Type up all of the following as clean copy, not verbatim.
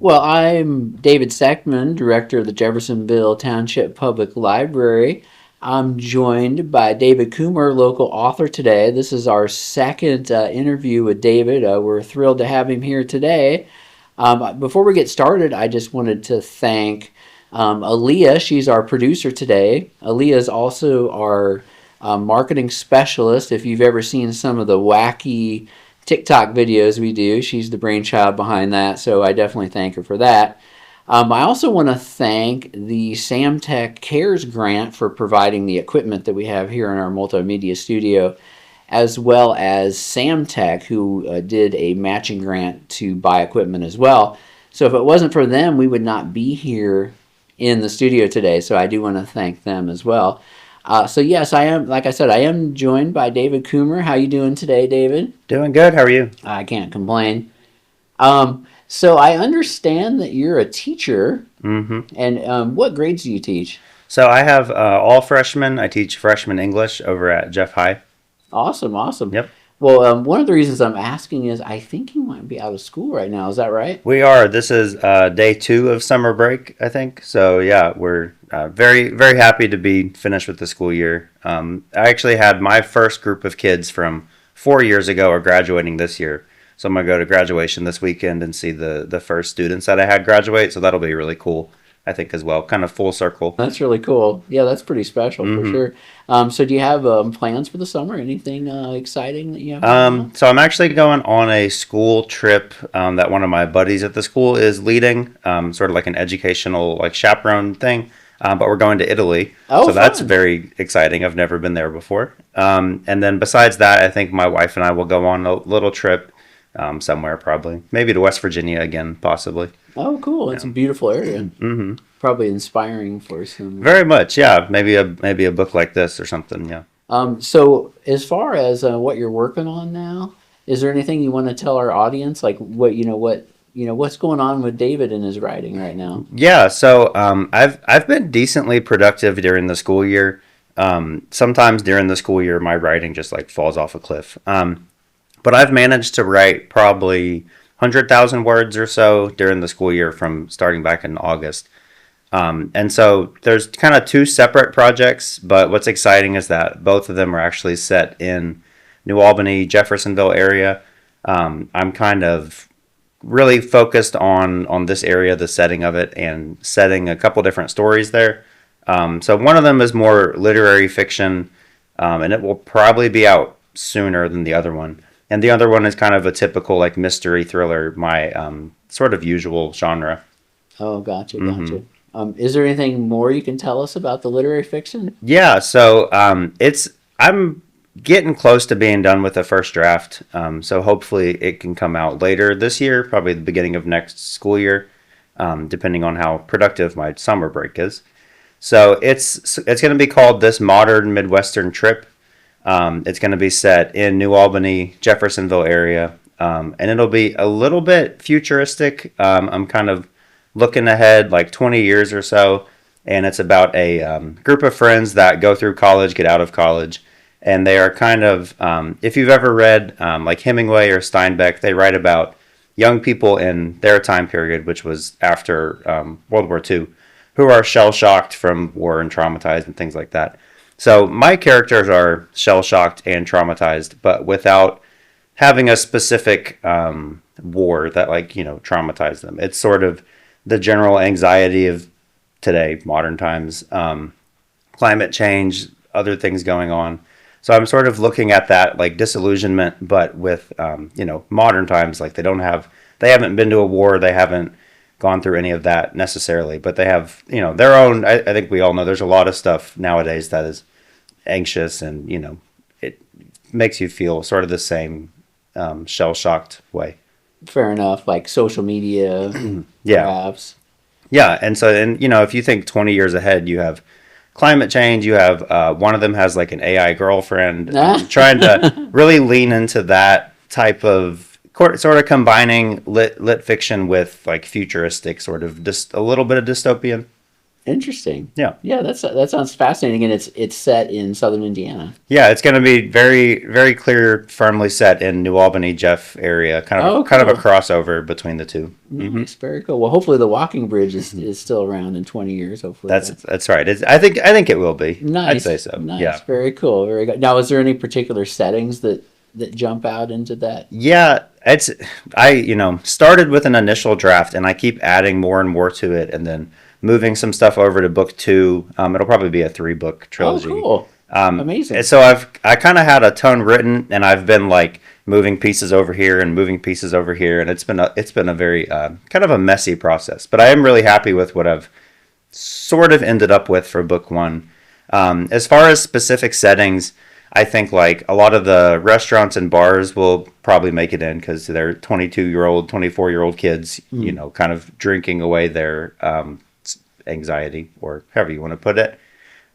Well, I'm David Seckman, Director of the Jeffersonville Township Public Library. I'm joined by David Kummer, local author today. This is our second interview with David. We're thrilled to have him here today. Before we get started, I just wanted to thank Aliya. She's our producer today. Aliya is also our marketing specialist. If you've ever seen some of the wacky TikTok videos we do, she's the brainchild behind that, so I definitely thank her for that. I also want to thank the Samtech Cares grant for providing the equipment that we have here in our multimedia studio, as well as Samtech, who did a matching grant to buy equipment as well. So if it wasn't for them, we would not be here in the studio today, so I do want to thank them as well. So yes, I am, like I said, I am joined by David Kummer. How you doing today, David? Doing good. How are you? I can't complain. So I understand that you're a teacher, and what grades do you teach? So I have all freshmen. I teach freshman English over at Jeff High. Awesome, awesome. Yep. Well, one of the reasons I'm asking is I think you might be out of school right now. Is that right? We are. This is day 2 of summer break, I think. So yeah, we're very, very happy to be finished with the school year. I actually had my first group of kids from 4 years ago are graduating this year. So I'm going to go to graduation this weekend and see the first students that I had graduate. So that'll be really cool, I think, as well. Kind of full circle. That's really cool. Yeah, that's pretty special for sure. So do you have plans for the summer? Anything exciting that you have? So I'm actually going on a school trip that one of my buddies at the school is leading, sort of like an educational like chaperone thing. But we're going to Italy. Oh, so that's fun. very exciting. I've never been there before. And then besides that, I think my wife and I will go on a little trip somewhere, probably. Maybe to West Virginia again, possibly. Oh, cool. It's a beautiful area. Mm-hmm. Probably inspiring for some. Very much, yeah. Maybe a book like this or something, yeah. So as far as what you're working on now, is there anything you want to tell our audience? Like what's going on with David in his writing right now? Yeah, so I've been decently productive during the school year. Sometimes during the school year, my writing just like falls off a cliff. But I've managed to write probably 100,000 words or so during the school year from starting back in August. And so there's kind of 2 separate projects, but what's exciting is that both of them are actually set in New Albany, Jeffersonville area. I'm kind of really focused on this area, the setting of it, and setting a couple different stories there. So one of them is more literary fiction, and it will probably be out sooner than the other one. And the other one is kind of a typical like mystery thriller, my sort of usual genre. Oh, gotcha. Is there anything more you can tell us about the literary fiction? Yeah, so I'm getting close to being done with the first draft. So hopefully it can come out later this year, probably the beginning of next school year, depending on how productive my summer break is. So it's going to be called This Modern Midwestern Trip. It's going to be set in New Albany, Jeffersonville area, and it'll be a little bit futuristic. I'm kind of looking ahead like 20 years or so, and it's about a group of friends that go through college, get out of college, and they are kind of, if you've ever read like Hemingway or Steinbeck, they write about young people in their time period, which was after World War II, who are shell-shocked from war and traumatized and things like that. So my characters are shell-shocked and traumatized, but without having a specific war that traumatized them. It's sort of the general anxiety of today, modern times, climate change, other things going on. So I'm sort of looking at that like disillusionment, but with modern times. Like they haven't been to a war, they haven't gone through any of that necessarily, but they have their own. I think we all know there's a lot of stuff nowadays that is anxious, and it makes you feel sort of the same shell-shocked way. Fair enough, like social media, Yeah. perhaps. Yeah, and if you think 20 years ahead, you have climate change, you have one of them has like an AI girlfriend, trying to really lean into that type of sort of combining lit fiction with like futuristic, sort of just a little bit of dystopian. Interesting. Yeah. Yeah, that sounds fascinating, and it's set in southern Indiana. Yeah, it's going to be very, very clear, firmly set in New Albany, Jeff area. Oh, Kind of a cool. crossover between the two. Nice, very cool. Well, hopefully the walking bridge is still around in 20 years. Hopefully, That's right. I think it will be. nice. I'd say so. Nice, Yeah. very cool, very good. Now, is there any particular settings that jump out into that? Yeah, I started with an initial draft and I keep adding more and more to it and then moving some stuff over to book 2. It'll probably be a 3-book Oh, trilogy. cool. Amazing. And so I kind of had a ton written and I've been like moving pieces over here and moving pieces over here, and it's been a very kind of a messy process. But I am really happy with what I've sort of ended up with for book 1. As far as specific settings, I think like a lot of the restaurants and bars will probably make it in because they're 22-year-old, 24-year-old kids, kind of drinking away their anxiety, or however you want to put it.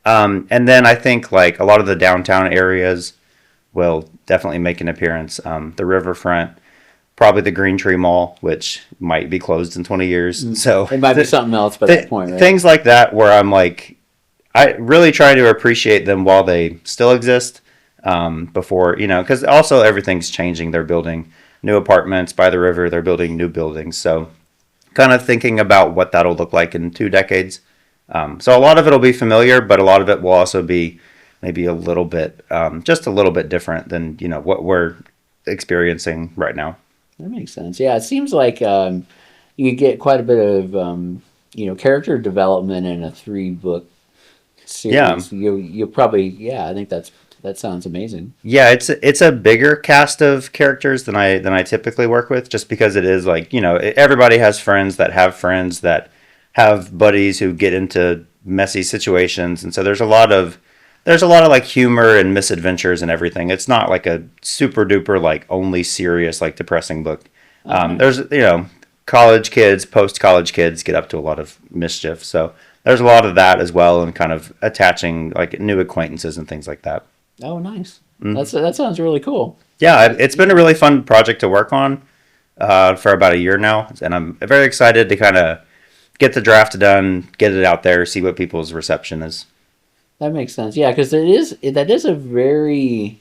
And then I think like a lot of the downtown areas will definitely make an appearance. The riverfront, probably the Green Tree Mall, which might be closed in 20 years. So It might be something else by that point, right? things like that where I'm like, I really try to appreciate them while they still exist. Before, because also everything's changing. They're building new apartments by the river. They're building new buildings. So kind of thinking about what that'll look like in 2 decades. So a lot of it will be familiar, but a lot of it will also be maybe a little bit, just a little bit different than, what we're experiencing right now. That makes sense. Yeah, it seems like you get quite a bit of character development in a 3-book series. Yeah. You probably, yeah, I think that sounds amazing. Yeah, it's a bigger cast of characters than I typically work with, just because it is like, everybody has friends that have buddies who get into messy situations, and so there's a lot of like humor and misadventures and everything. It's not like a super duper like only serious like depressing book. There's college kids, post college kids get up to a lot of mischief, so there's a lot of that as well, and kind of attaching like new acquaintances and things like that. Oh, nice. That sounds really cool. Yeah, it's been a really fun project to work on for about a year now, and I'm very excited to kind of get the draft done, get it out there, see what people's reception is. That makes sense. Yeah, because that is a very,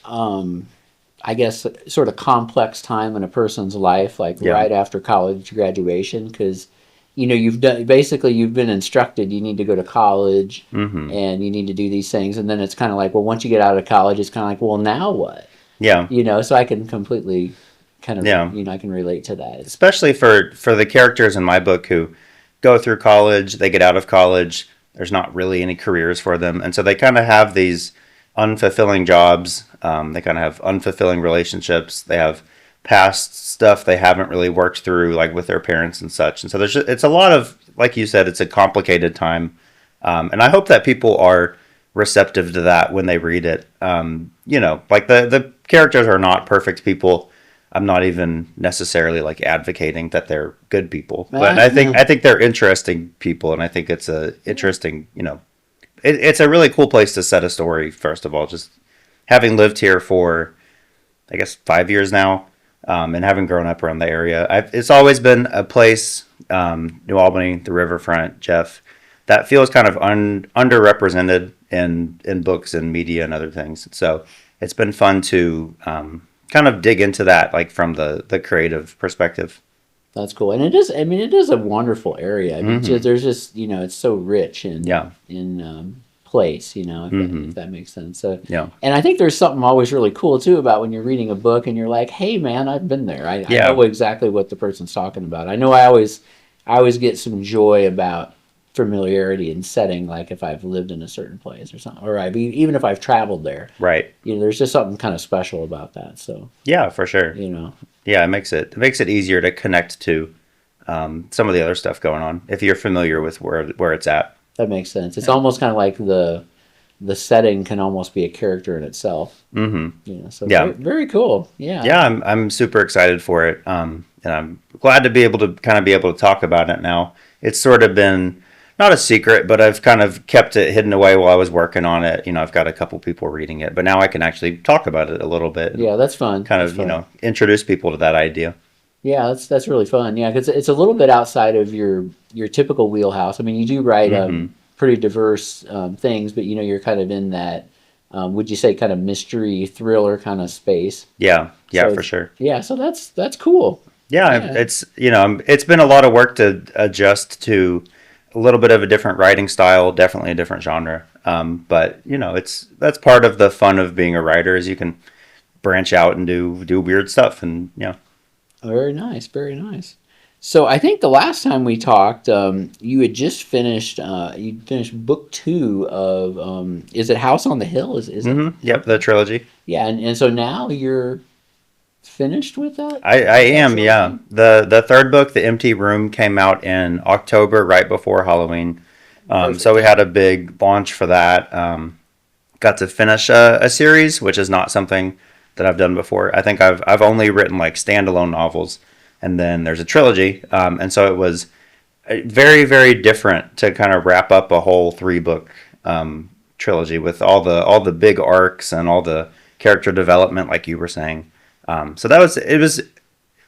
I guess, sort of complex time in a person's life, like right after college graduation, because you've been instructed you need to go to college and you need to do these things, and then it's kind of like, well, once you get out of college, it's kind of like, well, now what? Yeah. So I can completely kind of I can relate to that. Especially for the characters in my book who go through college, they get out of college, there's not really any careers for them, and so they kind of have these unfulfilling jobs. They kind of have unfulfilling relationships. They have past stuff they haven't really worked through, like with their parents and such. And so it's a lot of, like you said, it's a complicated time. And I hope that people are receptive to that when they read it. Like the characters are not perfect people. I'm not even necessarily like advocating that they're good people, but I think they're interesting people, and I think it's a interesting, it's a really cool place to set a story. First of all, just having lived here for, I guess, 5 years now, and having grown up around the area, it's always been a place, New Albany, the riverfront, Jeff, that feels kind of underrepresented in books and media and other things. So it's been fun to kind of dig into that, like from the creative perspective. That's cool, and it is. I mean, it is a wonderful area. I mean, there's just it's so rich in place. If that makes sense. So and I think there's something always really cool too about when you're reading a book and you're like, hey man, I've been there. I know exactly what the person's talking about. I know I always get some joy about familiarity in setting, like if I've lived in a certain place or something, or even if I've traveled there. Right. There's just something kind of special about that. So yeah, for sure. Yeah, it makes it easier to connect to some of the other stuff going on if you're familiar with where it's at. That makes sense. It's almost kind of like the setting can almost be a character in itself. So very, very cool. Yeah. Yeah, I'm super excited for it. And I'm glad to be able to talk about it now. It's sort of been not a secret, but I've kind of kept it hidden away while I was working on it. I've got a couple people reading it, but now I can actually talk about it a little bit. Yeah, that's fun. Kind of, introduce people to that idea. Yeah, that's really fun. Yeah, because it's a little bit outside of your typical wheelhouse. I mean, you do write Hmm. pretty diverse things, but you're kind of in that would you say kind of mystery thriller kind of space. Yeah, yeah, So for it's sure. yeah, so that's cool. Yeah, Yeah, it's it's been a lot of work to adjust to a little bit of a different writing style, definitely a different genre. But it's that's part of the fun of being a writer is you can branch out and do weird stuff, and very nice, very nice. So I think the last time we talked, you had just finished you finished book two of is it House on the Hill? Is it yep, the okay? trilogy. Yeah, and so now you're finished with I that am, yeah. trilogy? The third book, The Empty Room, came out in October, right before Halloween. So Perfect we had a timing. big launch for that. Got to finish a series, which is not something that I've done before. I think I've only written like standalone novels, and then there's a trilogy, and so it was very very different to kind of wrap up a whole three-book trilogy with all the big arcs and all the character development, like you were saying. So it was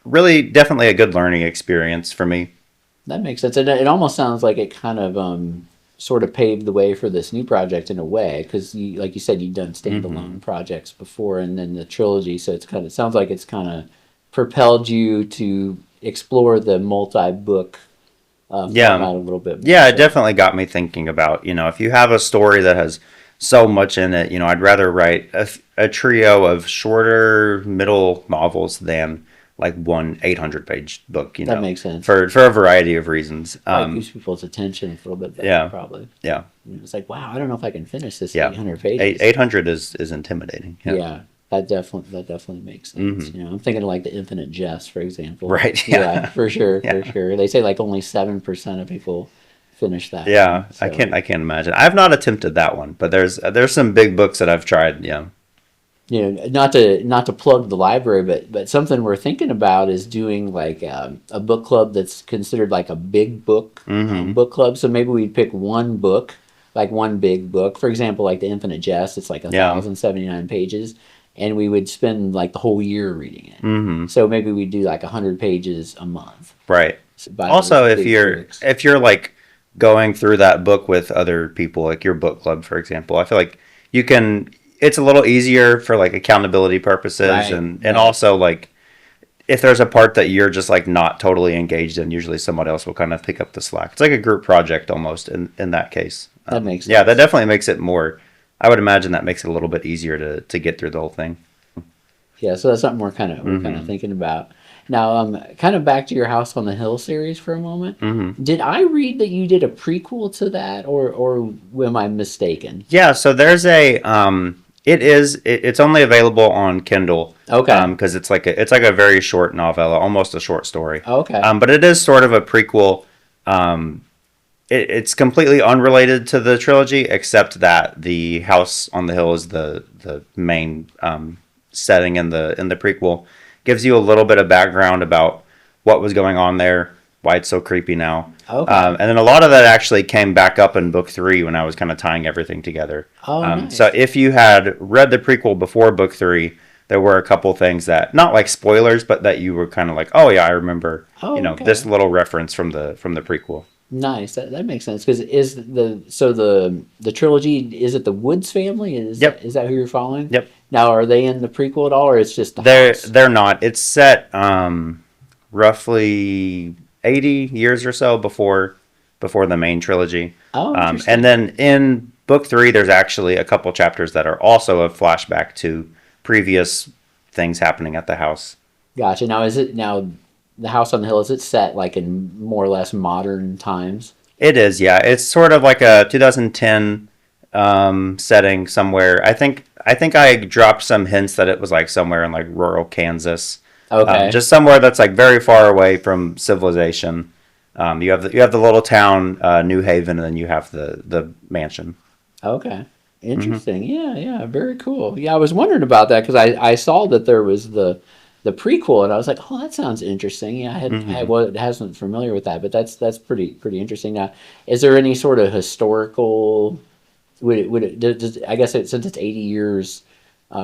really definitely a good learning experience for me. That makes sense. And it almost sounds like it kind of sort of paved the way for this new project in a way, because like you said, you've done Hmm. standalone projects before, and then the trilogy. So it sounds like it's kind of propelled you to explore the multi-book Yeah, format a little bit more. yeah, it So definitely got me thinking about, if you have a story that has so much in it, I'd rather write a trio of shorter middle novels than like one 800 page book, that makes sense. for a variety of reasons. Probably keeps people's attention a little bit better. Yeah, Probably. yeah, It's like, wow, I don't know if I can finish this yeah. 800 Eight pages. 800 is intimidating. Yeah. Yeah, that definitely makes sense. Hmm. I'm thinking of like the Infinite Jest, for example. Right. Yeah, Yeah. for sure, for Yeah. sure. They say like only 7% of people finish that Yeah. one. So, I can't imagine. I've not attempted that one, but there's some big books that I've tried. Yeah. not to plug the library, but something we're thinking about is doing like a book club that's considered like a big book Hmm. book club. So maybe we'd pick one book, like one big book. For example, like the Infinite Jest, it's like a Yeah. 1,079 pages, and we would spend like the whole year reading it. Hmm. So maybe we do like 100 pages a month Right. by those Also, big books. if you're like going through that book with other people, like your book club, for example, I feel like you can. It's a little easier for like accountability purposes, Right, and right. also like if there's a part that you're just like not totally engaged in, usually someone else will kind of pick up the slack. It's like a group project almost in that case. That makes Yeah, that sense. definitely makes it more. I would imagine that makes it a little bit easier to get through the whole thing. Yeah, so that's something we're kind of Hmm. thinking about. Now, kind of back to your House on the Hill series for a moment. Hmm. Did I read that you did a prequel to that, or am I mistaken? Yeah, so there's a it's only available on Kindle Okay, because it's like a very short novella, almost a short story. okay, But it is sort of a prequel. Um, it's completely unrelated to the trilogy, except that the house on the hill is the main setting in the prequel. Gives you a little bit of background about what was going on there, why it's so creepy now, okay. and then a lot of that actually came back up in book three when I was kind of tying everything together. Oh, So nice. if you had read the prequel before book three, there were a couple things that not like spoilers, but that you were kind of like, oh yeah, I remember, Oh, this okay. little reference from the prequel. Nice. That makes sense because is the trilogy, is it the Woods family? Yep. Is that who you're following? Yep. Now, are they in the prequel at all, or it's just the house? They're not. It's set roughly 80 years or so before the main trilogy. Oh, And interesting. then in book three, there's actually a couple chapters that are also a flashback to previous things happening at the house. Gotcha. Now the House on the Hill, is it set like in more or less modern times? It is, yeah. It's sort of like a 2010 setting somewhere. I think I dropped some hints that it was like somewhere in like rural Kansas, Okay. just somewhere that's like very far away from civilization. You have the little town New Haven, and then you have the mansion. Okay. Hmm. Interesting. Yeah, yeah, very cool. Yeah, I was wondering about that because I saw that there was the prequel, and I was like, oh, that sounds interesting. Yeah, I Hmm. wasn't familiar with that, but that's pretty interesting. Now, is there any sort of historical? I guess since it's 80 years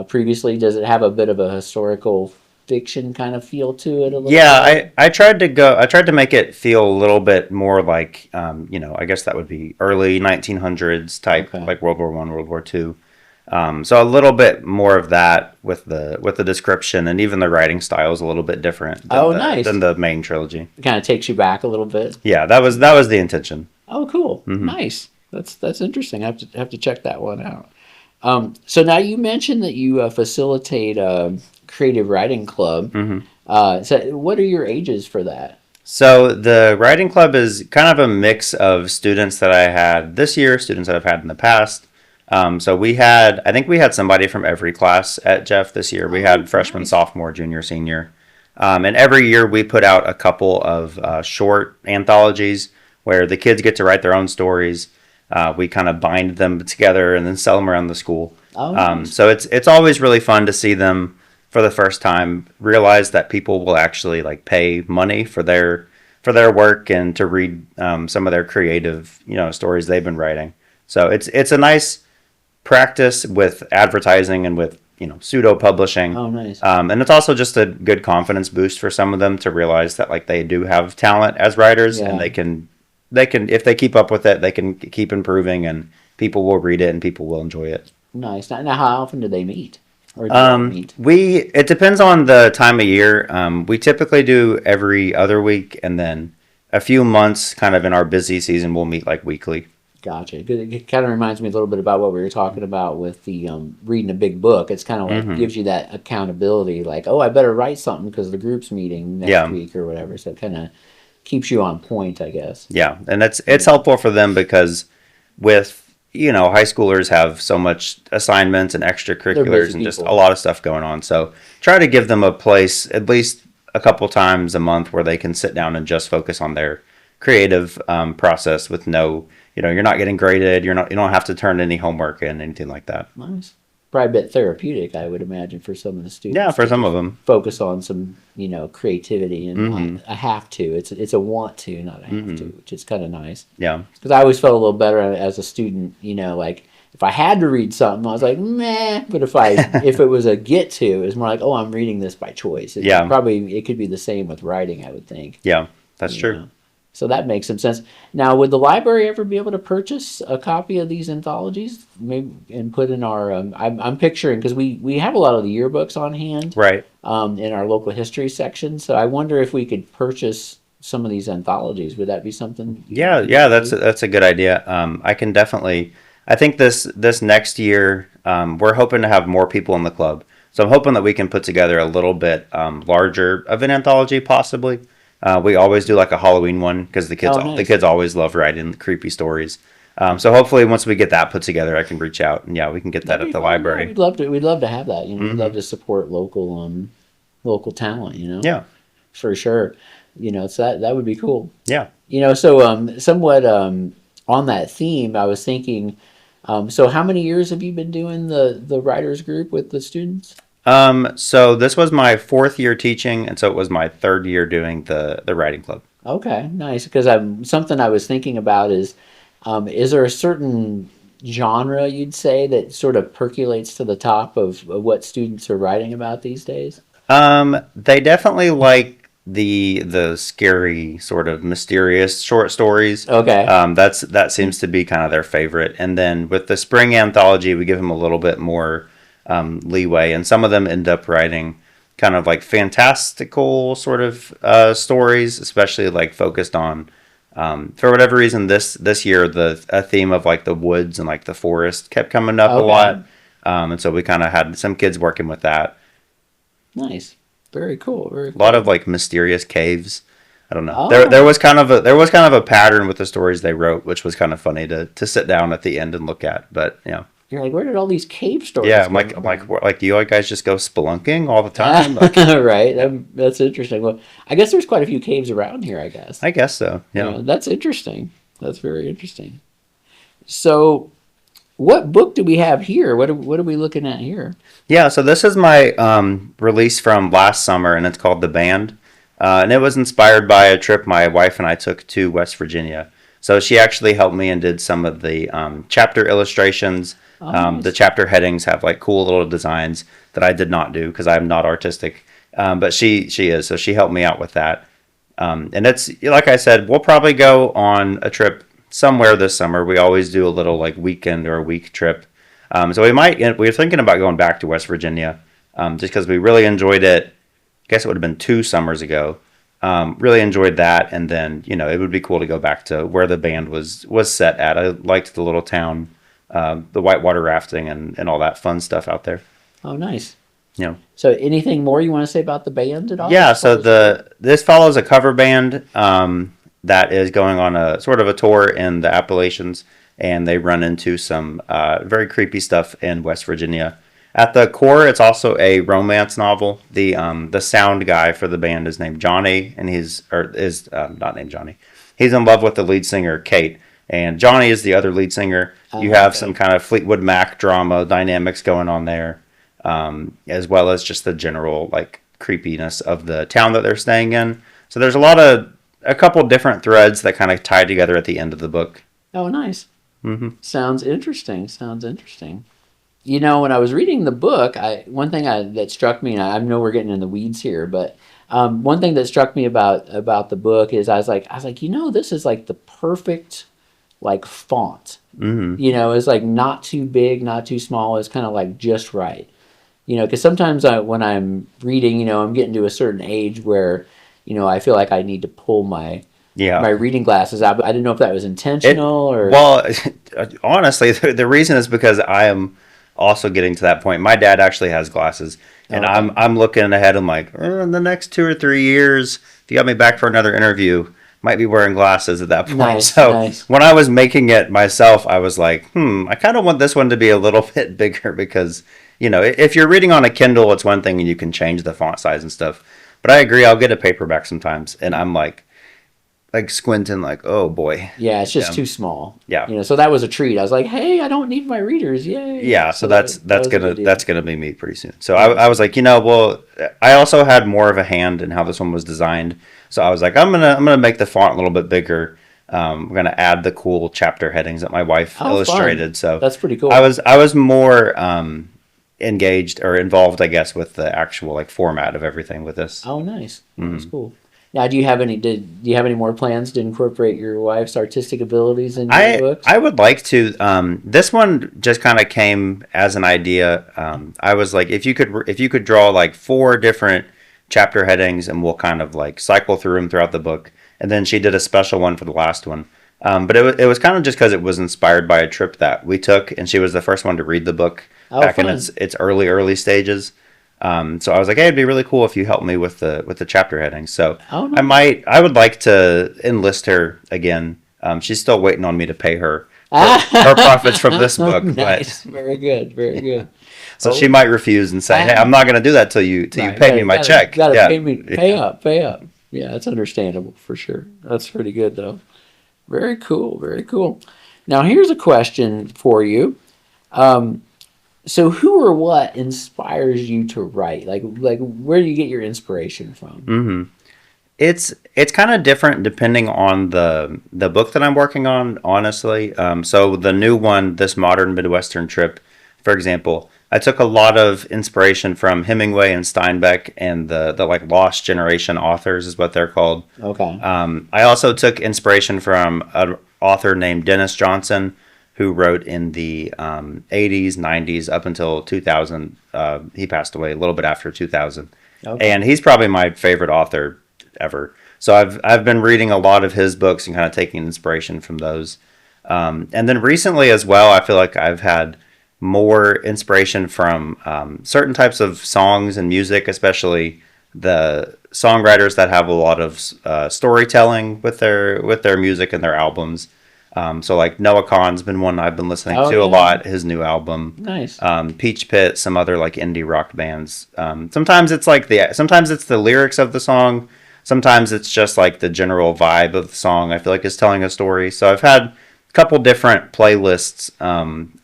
previously, does it have a bit of a historical fiction kind of feel to it a little Yeah, bit? I tried to make it feel a little bit more like, I guess that would be early 1900s type, Okay. like World War One, World War Two. So a little bit more of that with the description, and even the writing style is a little bit different Oh, than nice. the main trilogy. It kind of takes you back a little bit. Yeah, that was the intention. Oh, cool. Hmm. Nice. That's interesting. I have to check that one out. So now you mentioned that you facilitate a creative writing club. Hmm. So what are your ages for that? So the writing club is kind of a mix of students that I had this year, students that I've had in the past. So I think we had somebody from every class at Jeff this year. We Oh, had freshman, nice. sophomore, junior, senior. And every year we put out a couple of short anthologies where the kids get to write their own stories. We kind of bind them together and then sell them around the school. Oh, nice. So it's always really fun to see them for the first time realize that people will actually like pay money for their work and to read some of their creative stories they've been writing. So it's a nice practice with advertising and with pseudo publishing. Oh, nice. And it's also just a good confidence boost for some of them to realize that like they do have talent as writers, and Yeah. they can if they keep up with it, they can keep improving, and people will read it and people will enjoy it. Nice. Now, how often do they meet? Or do y'all meet? It depends on the time of year. We typically do every other week, and then a few months kind of in our busy season we'll meet like weekly. Gotcha. 'Cause it kind of reminds me a little bit about what we were talking about with the reading a big book. It's kind of like Hmm. gives you that accountability, like, oh, I better write something because the group's meeting next Yeah. week or whatever. So it kind of keeps you on point, I guess. Yeah, and it's helpful for them because with high schoolers have so much assignments and They're extracurriculars busy and just a people. lot of stuff going on. So try to give them a place at least a couple times a month where they can sit down and just focus on their creative process with no, you're not getting graded. You don't have to turn any homework in, anything like that. Nice. Probably a bit therapeutic, I would imagine, for some of the Yeah, students for to some of just them. focus on some, creativity and Hmm. not a have to. It's a want to, not a have to, Hmm. which is kind of nice. Yeah. Because I always felt a little better as a student, like if I had to read something, I was like, meh. But if it was a get to, it was more like, oh, I'm reading this by choice. Yeah. It could be the same with writing, I would think. Yeah, that's you true. know. So that makes some sense. Now, would the library ever be able to purchase a copy of these anthologies, maybe, and put in our? I'm picturing because we have a lot of the yearbooks on hand Right. in our local history section. So I wonder if we could purchase some of these anthologies. Would that be something? Yeah, you yeah, could that's do? that's a good idea. I can definitely. I think this next year, we're hoping to have more people in the club. So I'm hoping that we can put together a little bit larger of an anthology, possibly. We always do like a Halloween one because the kids Oh, the nice. kids always love writing creepy stories. So hopefully, once we get that put together, I can reach out and yeah, we can get that That'd at be the fun. Yeah, library. we'd love to have that. We'd Hmm. love to support local talent. Yeah, For sure. So that would be cool. yeah. So somewhat on that theme, I was thinking. So how many years have you been doing the writers group with the students? So this was my fourth year teaching, and so it was my third year doing the writing club. Okay, nice. Because something I was thinking about is there a certain genre you'd say that sort of percolates to the top of what students are writing about these days? They definitely like the scary sort of mysterious short stories. Okay. That seems to be kind of their favorite. And then with the spring anthology, we give them a little bit more leeway, and some of them end up writing kind of like fantastical sort of stories, especially like focused on for whatever reason this year a theme of like the woods and like the forest kept coming up a Okay. lot, and so we kind of had some kids working with that. Nice. Very cool. Very A lot cool. of like mysterious caves. I don't know. Oh. There was kind of a pattern with the stories they wrote, which was kind of funny to sit down at the end and look at. But You're like, where did all these cave stories yeah, come from? do you guys just go spelunking all the time? Like, Right. That's interesting. Well, I guess there's quite a few caves around here, I guess. I guess so. Yeah. That's interesting. That's very interesting. So, what book do we have here? What are we looking at here? Yeah, so this is my release from last summer, and it's called The Band. And it was inspired by a trip my wife and I took to West Virginia. So she actually helped me and did some of the chapter illustrations. Oh, The nice. chapter headings have like cool little designs that I did not do because I'm not artistic. But she is, so she helped me out with that. And it's like I said, we'll probably go on a trip somewhere this summer. We always do a little like weekend or a week trip. So we're thinking about going back to West Virginia, just because we really enjoyed it. I guess it would have been 2 summers ago. Really enjoyed that, and then it would be cool to go back to where the band was set at. I liked the little town, the whitewater rafting, and all that fun stuff out there. Oh, nice. You know. So, anything more you want to say about the band at all? Yeah. So this follows a cover band that is going on a sort of a tour in the Appalachians, and they run into some very creepy stuff in West Virginia. At the core, it's also a romance novel. The sound guy for the band is named Johnny, and is not named Johnny. He's in love with the lead singer Kate, and Johnny is the other lead singer. You have some kind of Fleetwood Mac drama dynamics going on there, as well as just the general like creepiness of the town that they're staying in. So there's a couple different threads that kind of tie together at the end of the book. Oh, nice. Mm-hmm. Sounds interesting. When I was reading the book, one thing that struck me, and I know we're getting in the weeds here, but one thing that struck me about the book is I was like, this is like the perfect like font. Mm-hmm. It's like not too big, not too small. It's kind of like just right. Because sometimes when I'm reading, I'm getting to a certain age where, I feel like I need to pull my reading glasses out. But I didn't know if that was intentional or. Well, honestly, the reason is because I am also getting to that point. My dad actually has glasses, and okay. I'm looking ahead. I'm like, in the next 2 or 3 years, if you got me back for another interview, might be wearing glasses at that point. Nice. When I was making it myself, I was like, I kind of want this one to be a little bit bigger because, if you're reading on a Kindle, it's one thing and you can change the font size and stuff. But I agree, I'll get a paperback sometimes, and I'm like squinting like, oh boy. Yeah, it's just too small. Yeah. So that was a treat. I was like, hey, I don't need my readers. Yay. Yeah, so that's gonna be me pretty soon. So I was like, well, I also had more of a hand in how this one was designed. So I was like, I'm gonna make the font a little bit bigger. We're gonna add the cool chapter headings that my wife illustrated. Fun. So that's pretty cool. I was more engaged or involved, I guess, with the actual like format of everything with this. Oh, nice. Mm-hmm. That's cool. Now, do you have any more plans to incorporate your wife's artistic abilities in your books? I would like to. This one just kind of came as an idea. I was like, if you could draw like 4 different chapter headings, and we'll kind of like cycle through them throughout the book. And then she did a special one for the last one. But it was kind of just because it was inspired by a trip that we took, and she was the first one to read the book back in its early stages. So I was like, hey, it'd be really cool if you helped me with the chapter headings. So nice. I would like to enlist her again. She's still waiting on me to pay her her profits from this book. Nice. But Very good. So she might refuse and say, hey, I'm not going to do that till you pay me my check. Pay up. Yeah, that's understandable for sure. That's pretty good though. Very cool. Now here's a question for you. So who or what inspires you to write? Like where do you get your inspiration from? Mm-hmm. It's kind of different depending on the book that I'm working on, honestly. So the new one, this Modern Midwestern Trip, for example, I took a lot of inspiration from Hemingway and Steinbeck and the like Lost Generation authors is what they're called. Okay. I also took inspiration from an author named Dennis Johnson, who wrote in the 80s, 90s, up until 2000. He passed away a little bit after 2000. Okay. And he's probably my favorite author ever. So I've been reading a lot of his books and kind of taking inspiration from those. And then recently as well, I feel like I've had more inspiration from certain types of songs and music, especially the songwriters that have a lot of storytelling with their music and their albums. So like Noah Kahan's been one I've been listening to a lot, his new album. Nice. Peach Pit, some other like indie rock bands. Sometimes it's the lyrics of the song. Sometimes it's just like the general vibe of the song I feel like is telling a story. So I've had a couple different playlists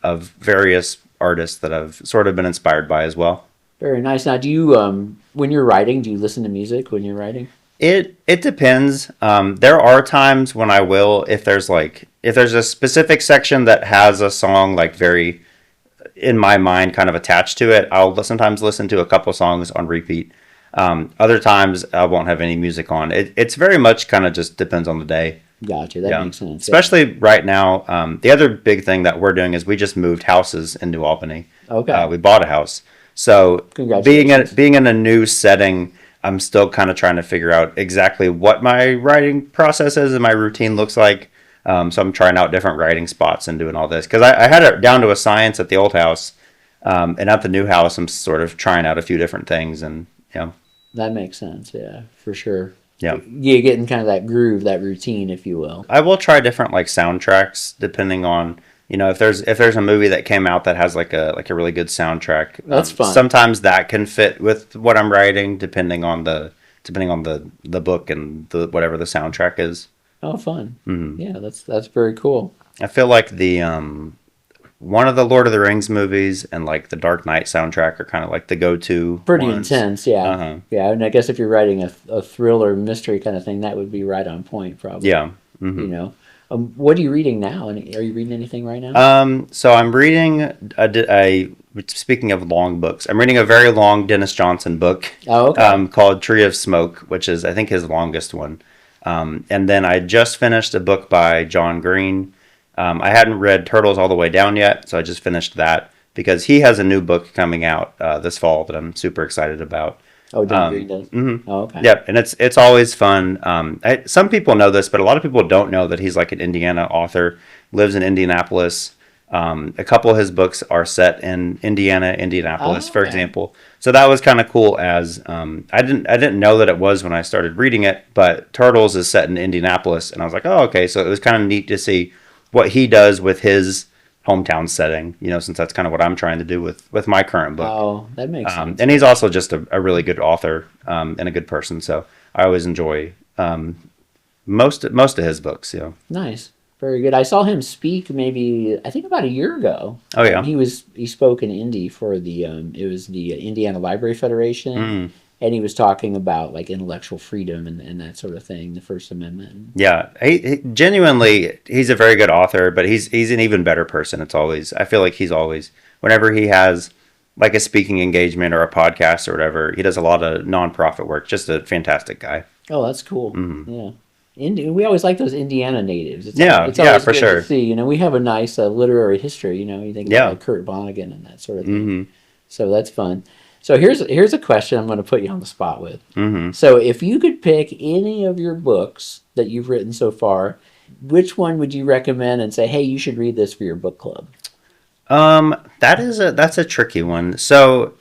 of various artists that I've sort of been inspired by as well. Very nice. Now, do you, when you're writing, do you listen to music when you're writing? It depends. There are times when I will, if there's a specific section that has a song like very in my mind kind of attached to it, I'll sometimes listen to a couple songs on repeat. Other times I won't have any music on. It's very much kind of just depends on the day. Gotcha. That makes sense. Especially right now. The other big thing that we're doing is we just moved houses into Albany. Okay. We bought a house. So Congratulations. being in a new setting, I'm still kind of trying to figure out exactly what my writing process is and my routine looks like. So I'm trying out different writing spots and doing all this because I had it down to a science at the old house, and at the new house I'm sort of trying out a few different things and That makes sense. Yeah, for sure. yeah. You're getting kind of that groove, that routine, if you will. I will try different like soundtracks depending on if there's a movie that came out that has like a really good soundtrack. That's fun. Sometimes that can fit with what I'm writing depending on the book and the whatever the soundtrack is. Oh, fun. Yeah, that's very cool. I feel like the one of the Lord of the Rings movies and like the Dark Knight soundtrack are kind of like the go-to Pretty ones. intense, yeah. Uh-huh. Yeah, and I guess if you're writing a thriller mystery kind of thing, that would be right on point, probably. Yeah. You know, what are you reading now? Are you reading anything right now? So I'm reading speaking of long books, I'm reading a very long Dennis Johnson book. Oh, okay. Called Tree of Smoke, which is I think his longest one. And then I just finished a book by John Green. I hadn't read Turtles All the Way Down yet, so I just finished that because he has a new book coming out this fall that I'm super excited about. Oh, John Green does. Mm-hmm. Oh, okay. Yep, and it's always fun. Some people know this, but a lot of people don't know that he's like an Indiana author, lives in Indianapolis. A couple of his books are set in Indianapolis, for example. So that was kind of cool. As I didn't know that it was when I started reading it, but Turtles is set in Indianapolis, and I was like, oh, okay. So it was kind of neat to see what he does with his hometown setting. Since that's kind of what I'm trying to do with my current book. Oh, that makes sense. And he's also just a really good author and a good person. So I always enjoy most of his books. Nice. Very good. I saw him speak maybe I think about a year ago. Oh yeah. He spoke in Indy for the it was the Indiana Library Federation, and he was talking about like intellectual freedom and that sort of thing, the First Amendment. Yeah, he genuinely he's a very good author, but he's an even better person. I feel like he's always whenever he has like a speaking engagement or a podcast or whatever, he does a lot of nonprofit work. Just a fantastic guy. Oh, that's cool. Yeah. We always like those Indiana natives. It's always for good sure. to see. We have a nice literary history. You think about like Kurt Vonnegut and that sort of thing. So that's fun. So here's a question I'm going to put you on the spot with. So if you could pick any of your books that you've written so far, which one would you recommend and say, hey, you should read this for your book club? That's a tricky one. So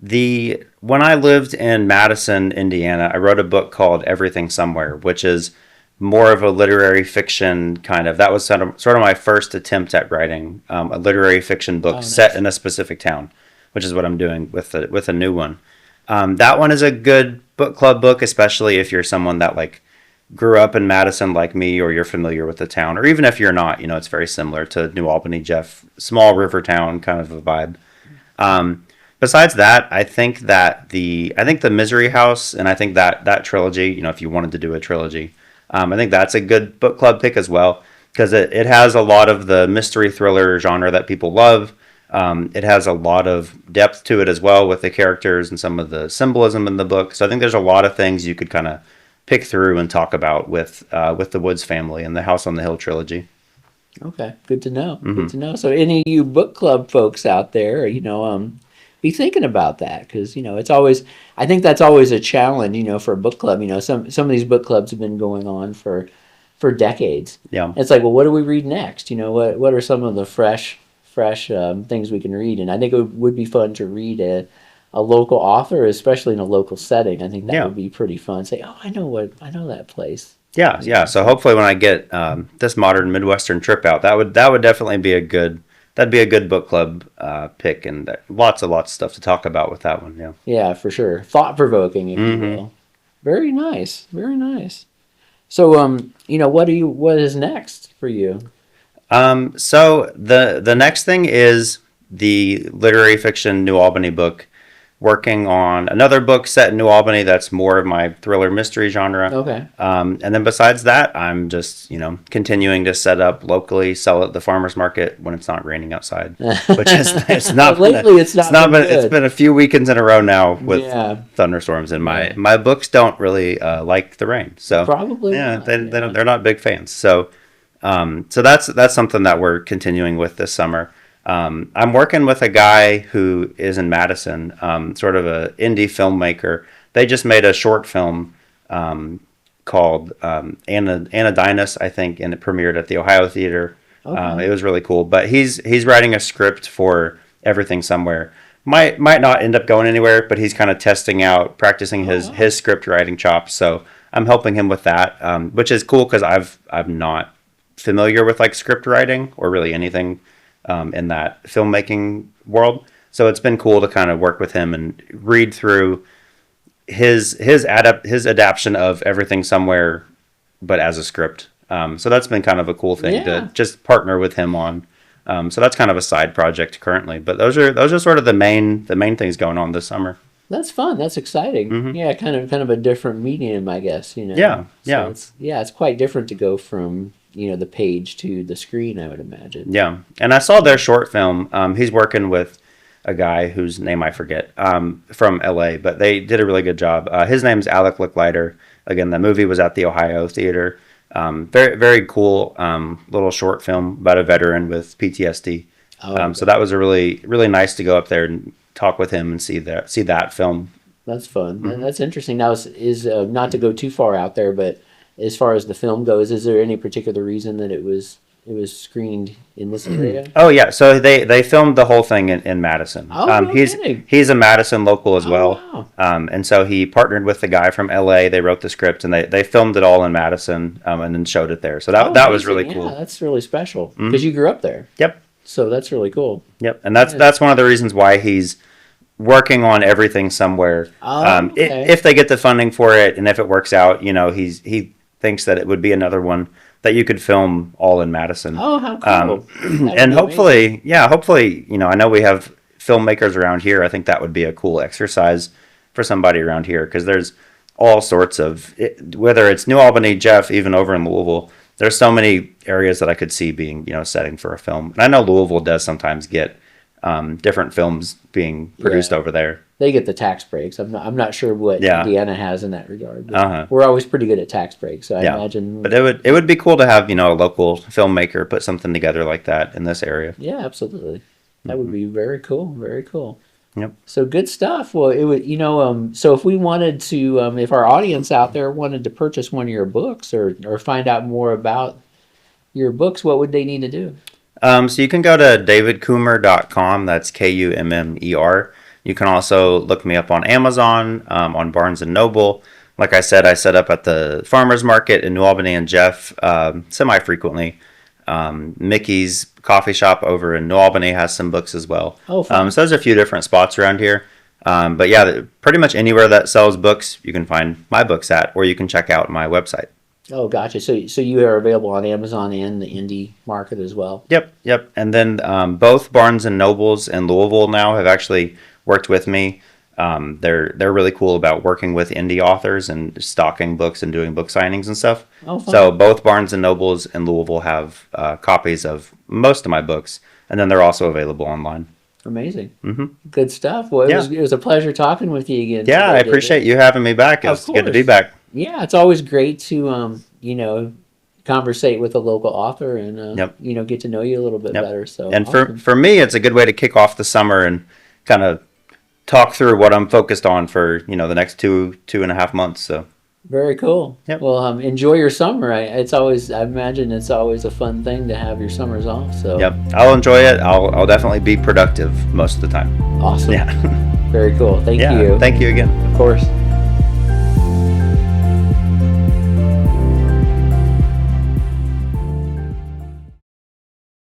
when I lived in Madison, Indiana, I wrote a book called Everything Somewhere, which is more of a literary fiction kind of. That was sort of my first attempt at writing a literary fiction book set in a specific town, which is what I'm doing with a new one. That one is a good book club book, especially if you're someone that like grew up in Madison like me, or you're familiar with the town, or even if you're not, it's very similar to New Albany, small river town kind of a vibe. Besides that, I think the Misery House, and I think that trilogy, if you wanted to do a trilogy, I think that's a good book club pick as well, because it has a lot of the mystery thriller genre that people love. It has a lot of depth to it as well with the characters and some of the symbolism in the book. So I think there's a lot of things you could kind of pick through and talk about with the Woods family and the House on the Hill trilogy. Okay, good to know. Good to know. So any of you book club folks out there, be thinking about that, because it's always, I think that's always a challenge, for a book club. Some of these book clubs have been going on for decades. Yeah, it's like, well, what do we read next? What are some of the fresh things we can read? And I think it would be fun to read a local author, especially in a local setting. I think that would be pretty fun. Say, oh, I know that place. Yeah. So hopefully when I get this modern Midwestern trip out, that would definitely be a good book club pick, and lots of stuff to talk about with that one. Yeah, for sure. Thought provoking, if you will. Very nice. Very nice. So what is next for you? So the next thing is the literary fiction New Albany book, working on another book set in New Albany that's more of my thriller mystery genre. Okay. And then besides that, I'm just, continuing to set up locally, sell at the farmer's market when it's not raining outside, which is, it's not, Well, lately it's not been it's good. been a few weekends in a row now with Yeah. thunderstorms, and my books don't really like the rain. So Probably yeah, not, they're not big fans. So that's something that we're continuing with this summer. I'm working with a guy who is in Madison, sort of a indie filmmaker. They just made a short film called Anadinus, I think, and it premiered at the Ohio Theater. Okay. It was really cool. But he's writing a script for Everything Somewhere. Might not end up going anywhere, but he's kind of testing out, practicing his script writing chops. So I'm helping him with that, which is cool because I'm not familiar with like script writing or really anything in that filmmaking world. So it's been cool to kind of work with him and read through his adaptation of Everything Somewhere, but as a script. So that's been kind of a cool thing to just partner with him on. So that's kind of a side project currently, but those are sort of the main things going on this summer. That's fun. That's exciting. Mm-hmm. Yeah, kind of a different medium, I guess. Yeah. It's quite different to go from the page to the screen, I would imagine. Yeah, and I saw their short film. He's working with a guy whose name I forget from LA, but they did a really good job. His name's Alec Licklider. Again, the movie was at the Ohio Theater. Very, very cool little short film about a veteran with PTSD. So that was a really, really nice to go up there and talk with him and see that film. That's fun. Mm-hmm. That's interesting. Now, is not to go too far out there, but as far as the film goes, is there any particular reason that it was screened in this area? Oh yeah, so they filmed the whole thing in Madison. Oh, no kidding. He's a Madison local as well. Wow. And so he partnered with the guy from LA. They wrote the script and they filmed it all in Madison and then showed it there. So that was really cool. Yeah, that's really special because you grew up there. Yep. So that's really cool. Yep. And that's one of the reasons why he's working on Everything Somewhere. Okay. If they get the funding for it and if it works out, he thinks that it would be another one that you could film all in Madison. Oh, how cool. And hopefully, I know we have filmmakers around here. I think that would be a cool exercise for somebody around here because there's all sorts of, whether it's New Albany, Jeff, even over in Louisville, there's so many areas that I could see being, setting for a film. And I know Louisville does sometimes get different films being produced over there. They get the tax breaks. I'm not sure what Indiana has in that regard. But we're always pretty good at tax breaks, so I imagine. But it would be cool to have a local filmmaker put something together like that in this area. Yeah, absolutely. That would be very cool. Very cool. Yep. So good stuff. Well, it would so if we wanted to, if our audience out there wanted to purchase one of your books or find out more about your books, what would they need to do? So you can go to davidkummer.com. That's Kummer. You can also look me up on Amazon, on Barnes & Noble. Like I said, I set up at the farmer's market in New Albany and Jeff semi-frequently. Mickey's coffee shop over in New Albany has some books as well. Oh, fun. So there's a few different spots around here. But yeah, pretty much anywhere that sells books, you can find my books at, or you can check out my website. Oh, gotcha. So you are available on Amazon and the indie market as well? Yep. And then both Barnes & Nobles in Louisville now have actually worked with me. They're really cool about working with indie authors and stocking books and doing book signings and stuff. Oh, fun. So both Barnes & Nobles in Louisville have copies of most of my books, and then they're also available online. Amazing. Mm-hmm. Good stuff. Well, it was a pleasure talking with you again. Yeah, I appreciate you having me back. It's good to be back. Yeah, it's always great to conversate with a local author and get to know you a little bit better. So and for me, it's a good way to kick off the summer and kind of talk through what I'm focused on for the next 2.5 months. So very cool. Yep. Well, enjoy your summer. I imagine it's always a fun thing to have your summers off. So yep, I'll enjoy it. I'll definitely be productive most of the time. Awesome. Yeah. Very cool. Thank you. Thank you again. Of course.